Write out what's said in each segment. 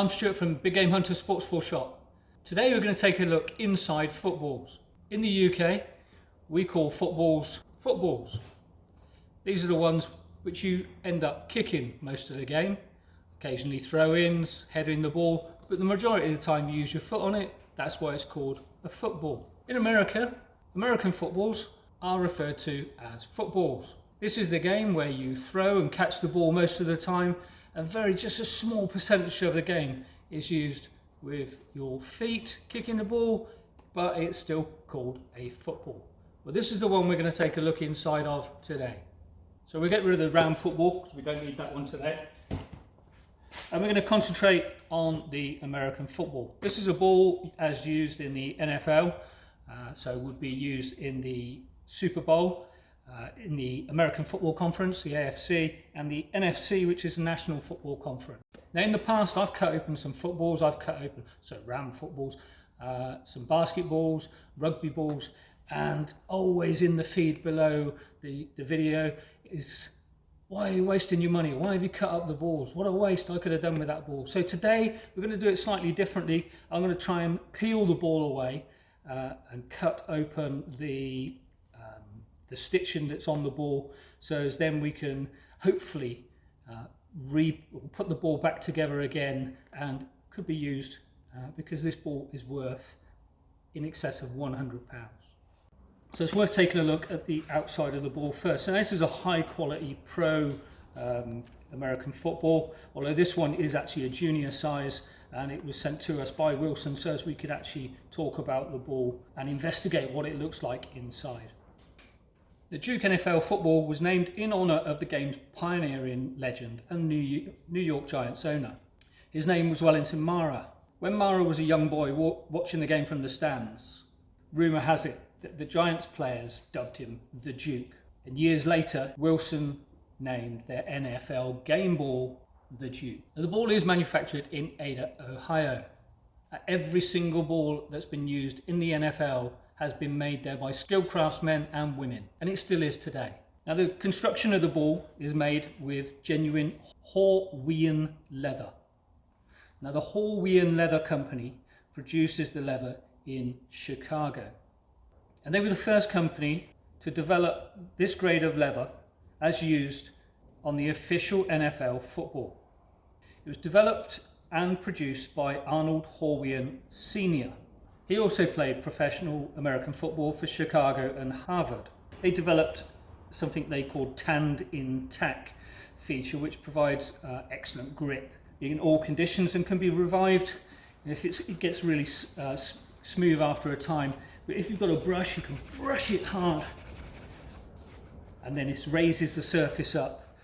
I'm Stuart from Big Game Hunter Sports Shop. Today we're going to take a look inside footballs. In the UK, we call footballs footballs. These are the ones which you end up kicking most of the game, occasionally throw-ins, heading the ball, but the majority of the time you use your foot on it. That's why it's called a football. In America, American footballs are referred to as footballs. This is the game where you throw and catch the ball most of the time, and just a small percentage of the game is used with your feet kicking the ball, but it's still called a football. Well, this is the one we're going to take a look inside of today. So we'll get rid of the round football because we don't need that one today. And we're going to concentrate on the American football. This is a ball as used in the NFL, so would be used in the Super Bowl, in the American Football Conference, the AFC, and the NFC, which is the National Football Conference. Now in the past I've cut open some footballs, round footballs, some basketballs, rugby balls, and always in the feed below the video is, why are you wasting your money? Why have you cut up the balls? What a waste, I could have done with that ball. So today we're going to do it slightly differently. I'm going to try and peel the ball away and cut open the stitching that's on the ball, so as then we can hopefully put the ball back together again, and could be used because this ball is worth in excess of £100. So it's worth taking a look at the outside of the ball first. So this is a high quality pro American football, although this one is actually a junior size, and it was sent to us by Wilson so as we could actually talk about the ball and investigate what it looks like inside. The Duke NFL football was named in honour of the game's pioneering legend and New York Giants owner. His name was Wellington Mara. When Mara was a young boy watching the game from the stands, rumour has it that the Giants players dubbed him the Duke. And years later, Wilson named their NFL game ball the Duke. Now, the ball is manufactured in Ada, Ohio. Every single ball that's been used in the NFL has been made there by skilled craftsmen and women, and it still is today. Now the construction of the ball is made with genuine Hawaiian leather. Now the Hawaiian Leather Company produces the leather in Chicago, and they were the first company to develop this grade of leather as used on the official NFL football. It was developed and produced by Arnold Hawaiian Sr. He also played professional American football for Chicago and Harvard. They developed something they called tanned in tack feature, which provides excellent grip in all conditions and can be revived if it gets really smooth after a time. But if you've got a brush, you can brush it hard, and then it raises the surface up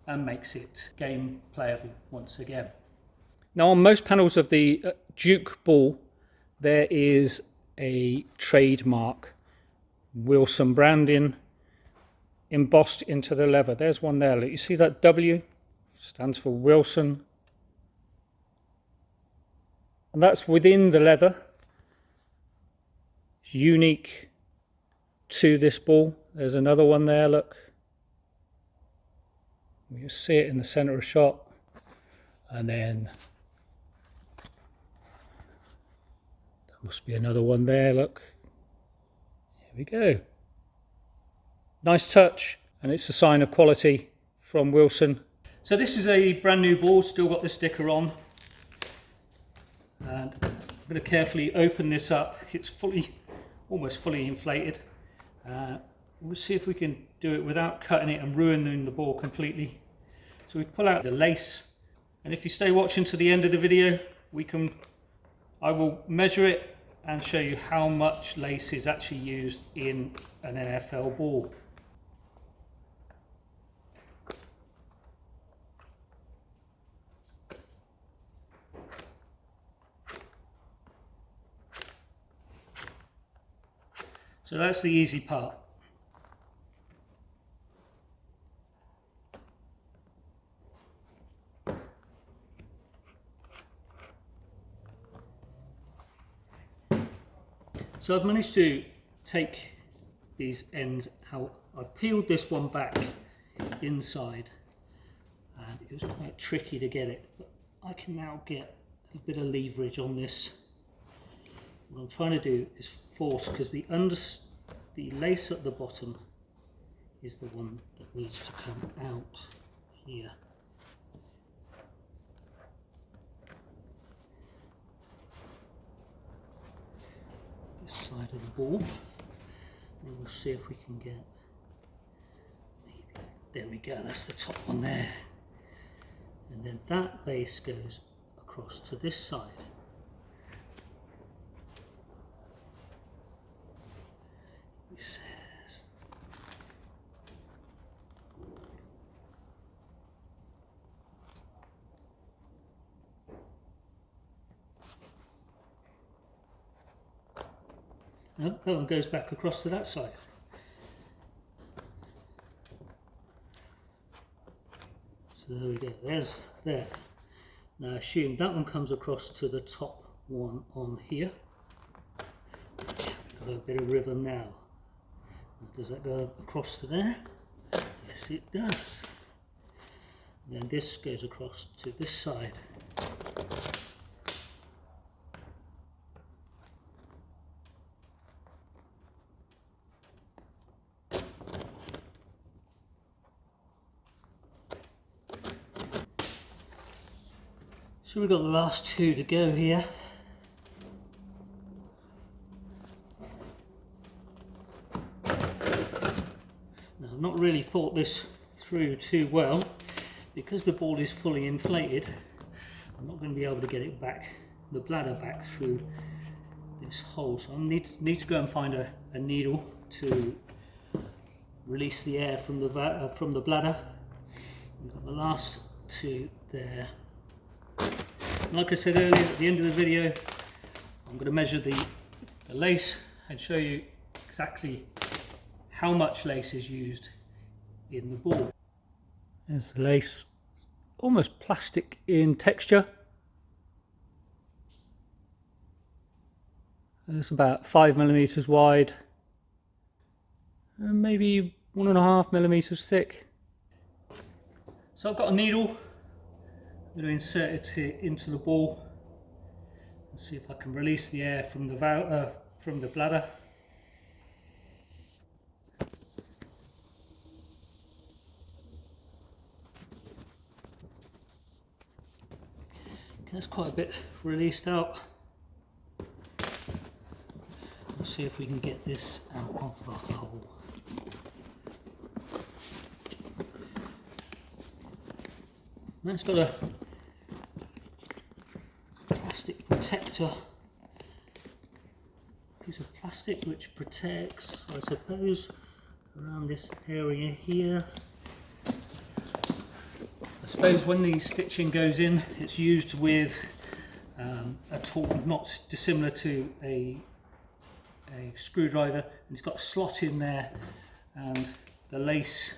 and makes it game playable once again. Now on most panels of the Duke ball, there is a trademark Wilson branding embossed into the leather. There's one there. Look, you see that W stands for Wilson, and that's within the leather. It's unique to this ball. There's another one there, look. You see it in the center of shot, and then must be another one there, look. Here we go. Nice touch, and it's a sign of quality from Wilson. So this is a brand new ball, still got the sticker on. And I'm going to carefully open this up. It's almost fully inflated. We'll see if we can do it without cutting it and ruining the ball completely. So we pull out the lace, and if you stay watching to the end of the video, I will measure it and show you how much lace is actually used in an NFL ball. So that's the easy part. So I've managed to take these ends out. I've peeled this one back inside, and it was quite tricky to get it, but I can now get a bit of leverage on this. What I'm trying to do is force, because the lace at the bottom is the one that needs to come out here. This side of the ball, and we'll see if we can get, maybe, there we go, that's the top one there. And then that lace goes across to this side. It says, no, that one goes back across to that side. So there we go, there's there. Now assume that one comes across to the top one on here. Got a bit of rhythm now. Does that go across to there? Yes, it does. And then this goes across to this side. So we've got the last two to go here. Now I've not really thought this through too well. Because the ball is fully inflated, I'm not going to be able to get it back, the bladder back through this hole. So I need to go and find a needle to release the air from the bladder. We've got the last two there. Like I said earlier, at the end of the video, I'm going to measure the lace and show you exactly how much lace is used in the ball. There's the lace, almost plastic in texture. And it's about 5mm wide and maybe 1.5mm thick. So I've got a needle. I'm going to insert it into the ball and see if I can release the air from the bladder. Okay, that's quite a bit released out. Let's see if we can get this out of the hole. Now it's got a plastic protector, piece of plastic which protects, I suppose, around this area here. I suppose when the stitching goes in, it's used with a tool not dissimilar to a screwdriver, and it's got a slot in there and the lace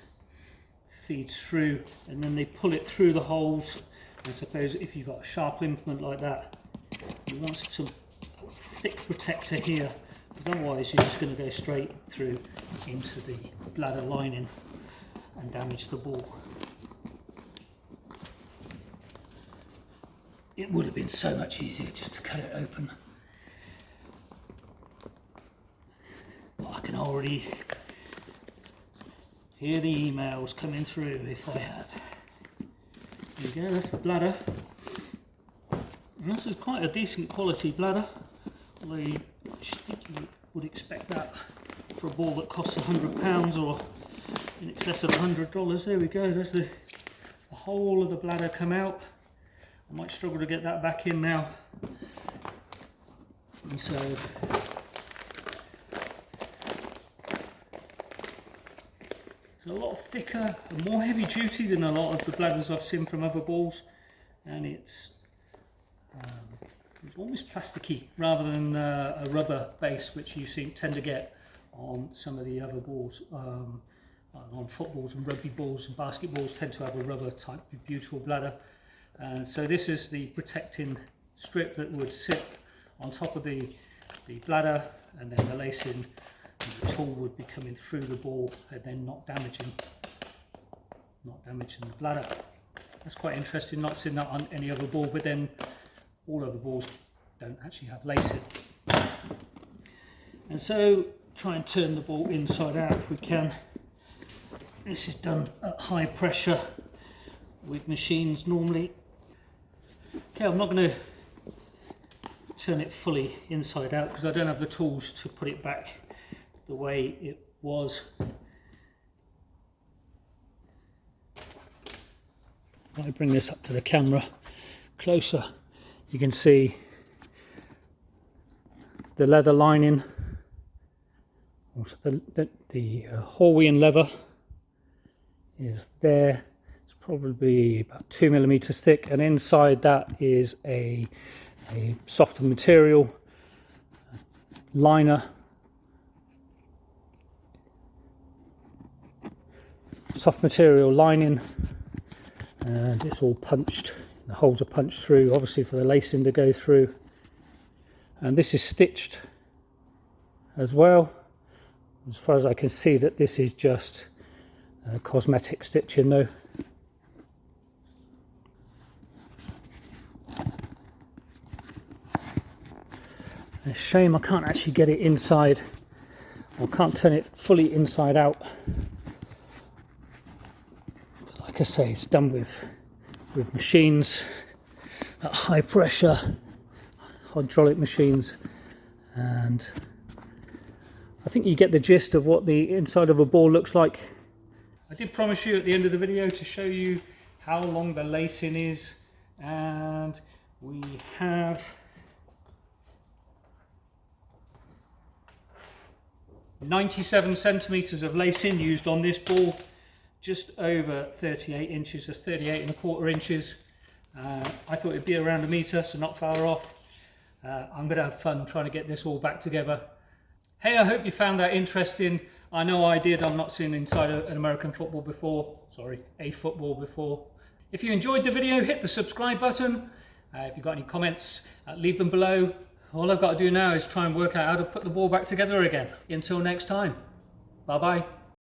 feeds through, and then they pull it through the holes. I suppose if you've got a sharp implement like that, you want some thick protector here, because otherwise you're just going to go straight through into the bladder lining and damage the ball. It would have been so much easier just to cut it open, but I can already hear the emails coming through if I had. There we go, that's the bladder. And this is quite a decent quality bladder, although I think you would expect that for a ball that costs £100 or in excess of $100. There we go, there's the whole of the bladder come out. I might struggle to get that back in now. And so it's a lot thicker and more heavy duty than a lot of the bladders I've seen from other balls, and it's almost plasticky rather than a rubber base, which you tend to get on some of the other balls. On footballs and rugby balls and basketballs tend to have a rubber type beautiful bladder. So this is the protecting strip that would sit on top of the bladder, and then the lacing. The tool would be coming through the ball and then not damaging the bladder. That's quite interesting, not seeing that on any other ball, but then all other balls don't actually have lacing. And so try and turn the ball inside out if we can. This is done at high pressure with machines normally. Okay, I'm not going to turn it fully inside out because I don't have the tools to put it back the way it was. When I bring this up to the camera closer, you can see the leather lining, also the Horwian leather is there. It's probably about 2 millimeters thick, and inside that is a softer material liner, soft material lining, and it's all punched. The holes are punched through, obviously for the lacing to go through, and this is stitched as well. As far as I can see, that this is just cosmetic stitching though. It's a shame I can't actually get it inside, or can't turn it fully inside out. But like I say, it's done with machines at high pressure, hydraulic machines, and I think you get the gist of what the inside of a ball looks like. I did promise you at the end of the video to show you how long the lacing is, and we have 97 centimeters of lacing used on this ball, just over 38 inches, that's 38.25 inches. I thought it'd be around a meter, so not far off. I'm going to have fun trying to get this all back together. Hey, I hope you found that interesting. I know I did. I'm not seen inside an American football before. Sorry, a football before. If you enjoyed the video, hit the subscribe button. If you've got any comments, leave them below. All I've got to do now is try and work out how to put the ball back together again. Until next time, bye bye.